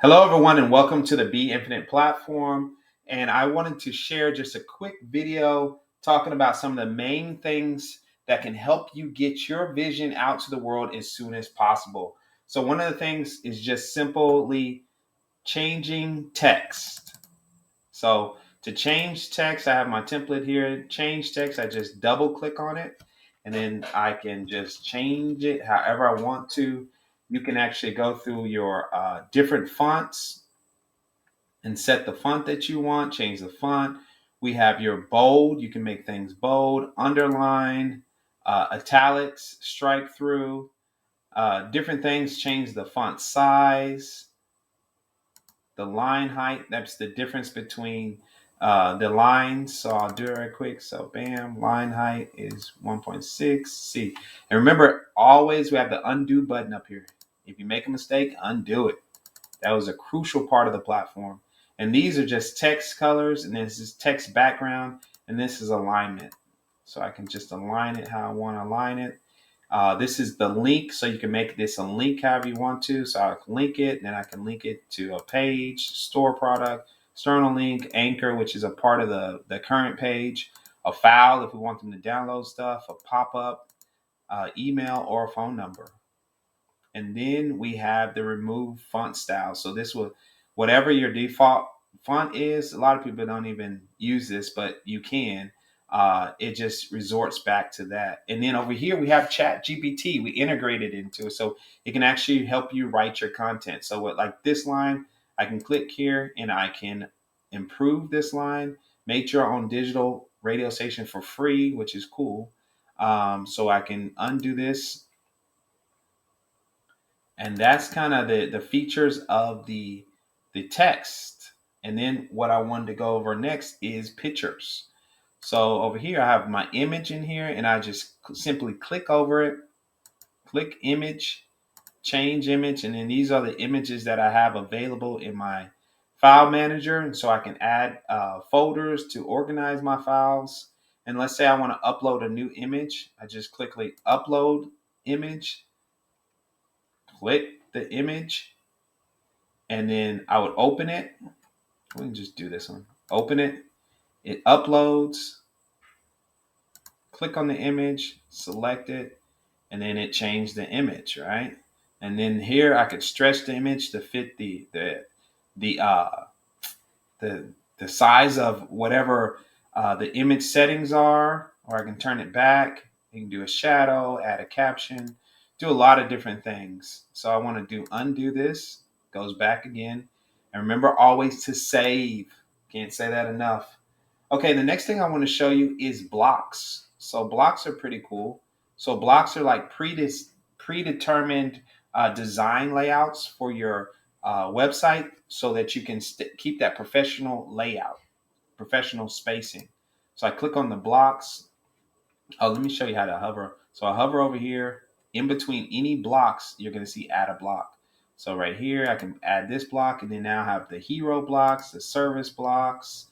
Hello, everyone, and welcome to the Beinfinite platform. And I wanted to share just a quick video talking about some of the main things that can help you get your vision out to the world as soon as possible. So, one of the things is just simply changing text. So, to change text, I have my template here. Change text, I just double click on it and then I can just change it however I want to. You can actually go through your different fonts and set the font that you want, change the font. We have your bold. You can make things bold, underline, italics, strike through, different things. Change the font size, the line height. That's the difference between the lines. So I'll do it right quick. So bam, line height is 1.6. See, and remember, always we have the undo button up here. If you make a mistake, undo it. That was a crucial part of the platform. And these are just text colors, and this is text background, and this is alignment. So I can just align it how I want to align it. This is the link, so you can make this a link however you want to. So I can link it, and then I can link it to a page, store product, external link, anchor, which is a part of the current page, a file if we want them to download stuff, a pop-up, email, or a phone number. And then we have the remove font style. So this will, whatever your default font is, a lot of people don't even use this, but you can. It just resorts back to that. And then over here we have Chat GPT. We integrated into it, so it can actually help you write your content. So what, like this line, I can click here and I can improve this line, make your own digital radio station for free, which is cool. So I can undo this, and that's kind of the features of the text. And then what I wanted to go over next is pictures. So over here I have my image in here, and I just simply click over it, click image, change image, and then these are the images that I have available in my file manager. And so I can add folders to organize my files. And let's say I want to upload a new image, I just quickly upload image, click the image, and then I would open it. We can just do this one. Open it. It uploads. Click on the image, select it, and then it changed the image, right? And then here I could stretch the image to fit the the the size of whatever the image settings are, or I can turn it back. You can do a shadow, add a caption, do a lot of different things. So I want to do undo this, goes back again. And remember always to save. Can't say that enough. Okay, the next thing I want to show you is blocks. So blocks are pretty cool. So blocks are like predetermined design layouts for your website, so that you can keep that professional layout, professional spacing. So I click on the blocks. Oh, let me show you how to hover. So I hover over here. In between any blocks, you're going to see add a block. So right here, I can add this block, and then now I have the hero blocks, the service blocks,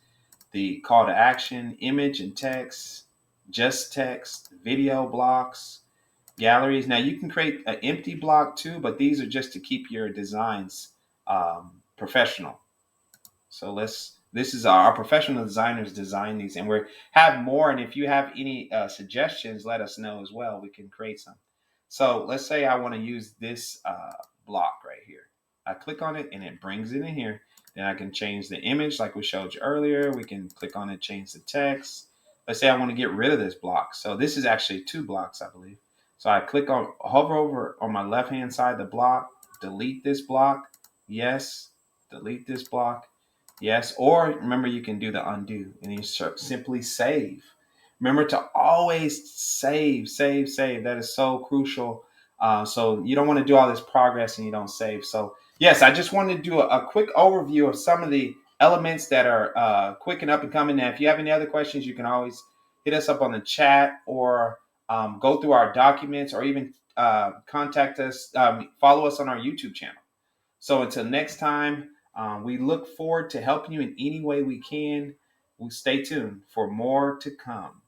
the call to action, image and text, just text, video blocks, galleries. Now you can create an empty block too, but these are just to keep your designs professional. So this is our professional designers design these, and we have more. And if you have any suggestions, let us know as well. We can create some. So let's say I want to use this block right here. I click on it and it brings it in here. Then I can change the image like we showed you earlier. We can click on it, change the text. Let's say I want to get rid of this block. So this is actually two blocks, I believe. So I click on, hover over on my left hand side the block, delete this block. Yes, delete this block. Yes, or remember you can do the undo, and you simply save. Remember to always save, save, save. That is so crucial. So you don't want to do all this progress and you don't save. So yes, I just wanted to do a quick overview of some of the elements that are quick and up and coming. Now, if you have any other questions, you can always hit us up on the chat, or go through our documents, or even contact us, follow us on our YouTube channel. So until next time, we look forward to helping you in any way we can. We'll stay tuned for more to come.